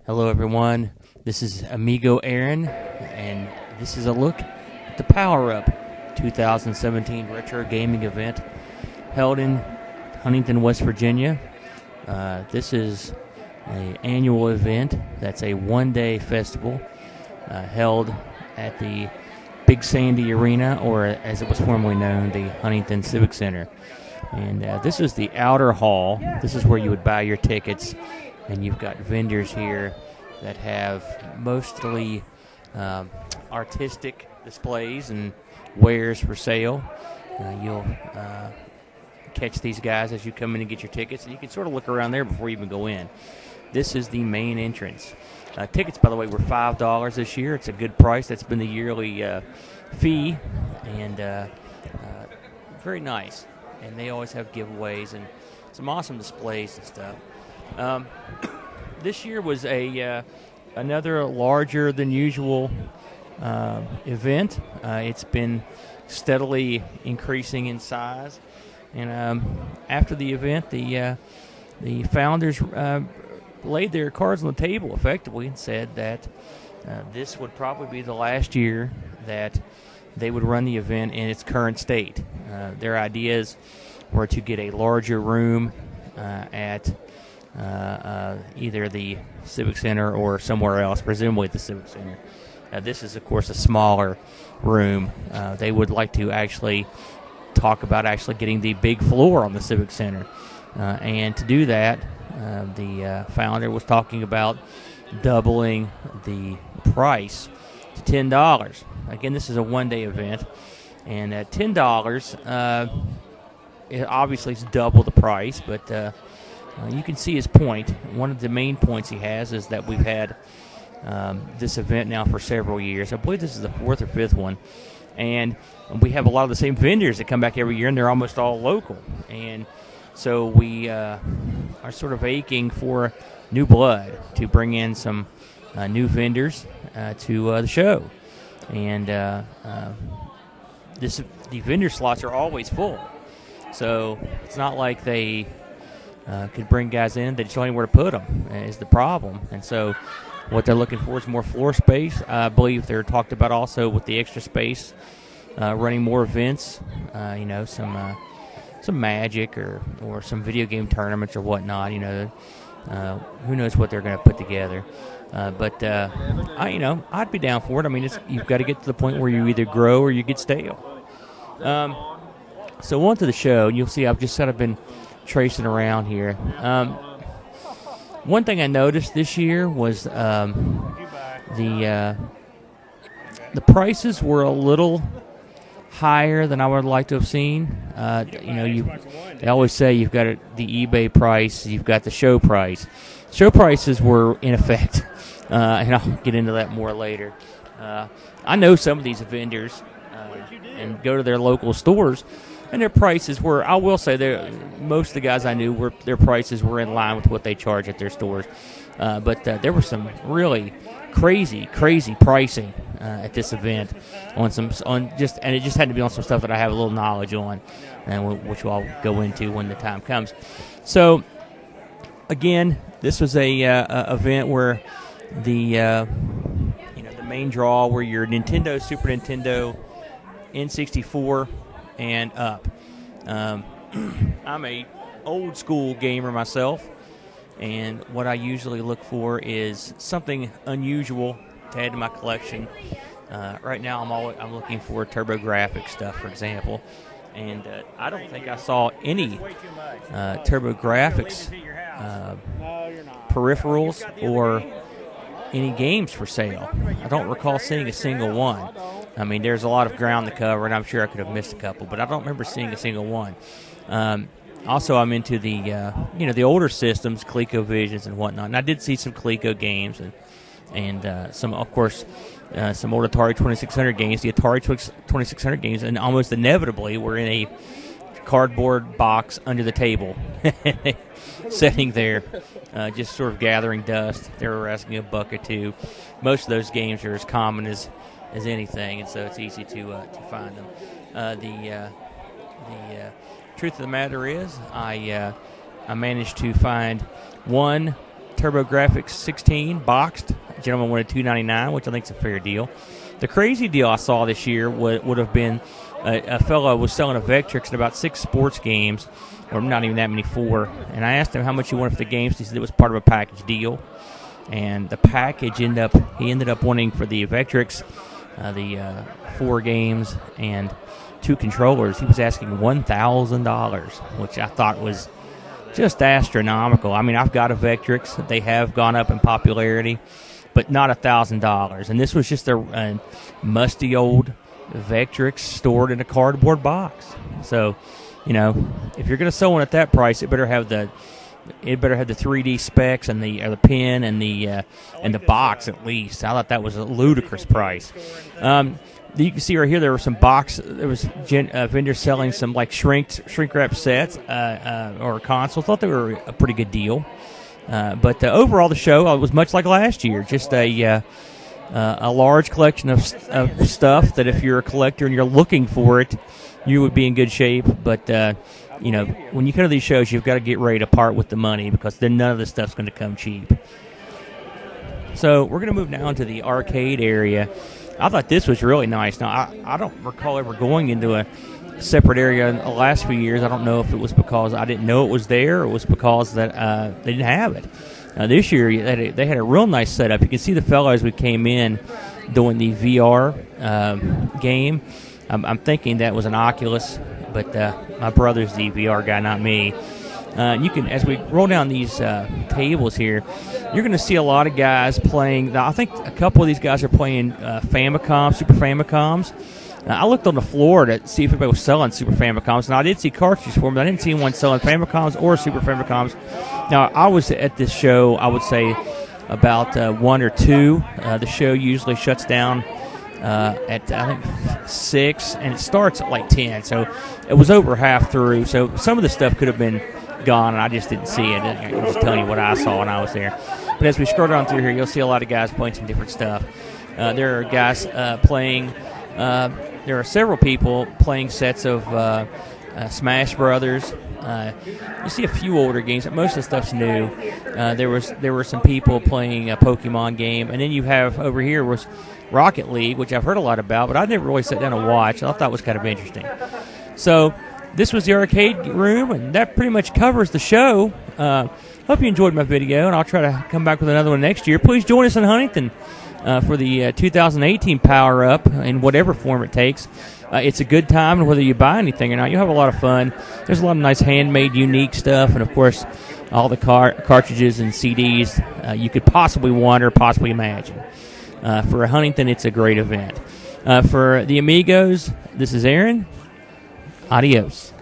Hello, everyone. This is Amigo Aaron, and this is a look at the Power Up 2017 Retro Gaming event held in Huntington, West Virginia. This is an annual event that's a one-day festival held at the Big Sandy Arena, or as it was formerly known, the Huntington Civic Center. And this is the outer hall. This is where you would buy your tickets. And you've got vendors here that have mostly artistic displays and wares for sale. You'll catch these guys as you come in and get your tickets, and you can sort of look around there before you even go in. This is the main entrance. Tickets, by the way, were $5 this year. It's a good price. That's been the yearly fee, and very nice. And they always have giveaways and some awesome displays and stuff. This year was another larger than usual event. It's been steadily increasing in size, and after the event, the founders laid their cards on the table effectively and said that this would probably be the last year that they would run the event in its current state. Their ideas were to get a larger room at either the Civic Center or somewhere else, presumably at the Civic Center. This is, of course, a smaller room. They would like to actually talk about actually getting the big floor on the Civic Center. And to do that, the founder was talking about doubling the price to $10. Again, this is a one-day event. And at $10, it obviously is double the price, but you can see his point. One of the main points he has is that we've had this event now for several years. I believe this is the fourth or fifth one. And we have a lot of the same vendors that come back every year, and they're almost all local. And so we are sort of aching for new blood to bring in some new vendors to the show. And the vendor slots are always full. So it's not like they could bring guys in. They just don't know where to put them is the problem. And so what they're looking for is more floor space. I believe they're talked about also with the extra space, running more events, some Magic or some video game tournaments or whatnot. Who knows what they're going to put together. But I'd be down for it. I mean, you've got to get to the point where you either grow or you get stale. So on to the show, and you'll see I've just sort of been tracing around here. One thing I noticed this year was the prices were a little higher than I would like to have seen. They always say you've got the eBay price, you've got the show price. Show prices were in effect, and I'll get into that more later. I know some of these vendors and go to their local stores, and their prices were, I will say, most of the guys I knew, their prices were in line with what they charge at their stores. But there was some really crazy pricing at this event and it just had to be on some stuff that I have a little knowledge on, and which I'll go into when the time comes. So, again, this was a event where the main draw were your Nintendo, Super Nintendo, N64, and up. I'm a old school gamer myself, and what I usually look for is something unusual to add to my collection. Right now, I'm looking for TurboGrafx stuff, for example, and I don't think I saw any TurboGrafx peripherals or any games for sale. I don't recall seeing a single one. I mean, there's a lot of ground to cover, and I'm sure I could have missed a couple, but I don't remember seeing a single one. Also, I'm into the older systems, ColecoVisions and whatnot, and I did see some Coleco games and some, of course, some old Atari 2600 games. The Atari 2600 games, and almost inevitably, were in a cardboard box under the table, sitting there, just sort of gathering dust. They were asking $1 or $2. Most of those games are as common as anything, and so it's easy to find them. The truth of the matter is, I managed to find one TurboGrafx 16 boxed. A gentleman wanted $299, which I think is a fair deal. The crazy deal I saw this year would have been a fellow was selling a Vectrix in about 6 sports games, or not even that many, 4. And I asked him how much he wanted for the games. He said it was part of a package deal. And the package he ended up wanting for the Vectrix, the 4 games and 2 controllers. He was asking $1,000, which I thought was just astronomical. I mean, I've got a Vectrix. They have gone up in popularity, but not $1,000. And this was just a musty old Vectrix stored in a cardboard box. So, if you're going to sell one at that price, it better have the 3D specs and the pin and the box at least. I thought that was a ludicrous price. You can see right here there was vendors selling some like shrink wrap sets or consoles. Thought they were a pretty good deal. But overall, the show was much like last year. Just a large collection of stuff that if you're a collector and you're looking for it, you would be in good shape. But when you come to these shows, you've got to get ready to part with the money because then none of this stuff's going to come cheap. So we're going to move now into the arcade area. I thought this was really nice. Now, I don't recall ever going into a separate area in the last few years. I don't know if it was because I didn't know it was there or it was because that they didn't have it. This year, they had a real nice setup. You can see the fellow as we came in doing the VR game. I'm thinking that was an Oculus, but my brother's the VR guy, not me. You can, as we roll down these tables here, you're going to see a lot of guys playing. I think a couple of these guys are playing Famicom, Super Famicoms. I looked on the floor to see if anybody was selling Super Famicoms, and I did see cartridges for them, but I didn't see anyone selling Famicoms or Super Famicoms. Now, I was at this show, I would say, about 1 or 2. The show usually shuts down at, I think, 6, and it starts at like 10, so it was over half through. So some of the stuff could have been gone, and I just didn't see it. I'm just telling you what I saw when I was there. But as we scroll down through here, you'll see a lot of guys playing some different stuff. There are guys playing... there are several people playing sets of Smash Brothers. You see a few older games, but most of the stuff's new. There were some people playing a Pokemon game, and then you have over here was Rocket League, which I've heard a lot about, but I never really sat down and watched. I thought that was kind of interesting. So this was the arcade room, and that pretty much covers the show. Hope you enjoyed my video, and I'll try to come back with another one next year. Please join us in Huntington for the 2018 Power Up in whatever form it takes. It's a good time, and whether you buy anything or not, you'll have a lot of fun. There's a lot of nice handmade, unique stuff, and of course, all the cartridges and CDs you could possibly want or possibly imagine. For Huntington, it's a great event. For the Amigos, this is Aaron. Adios.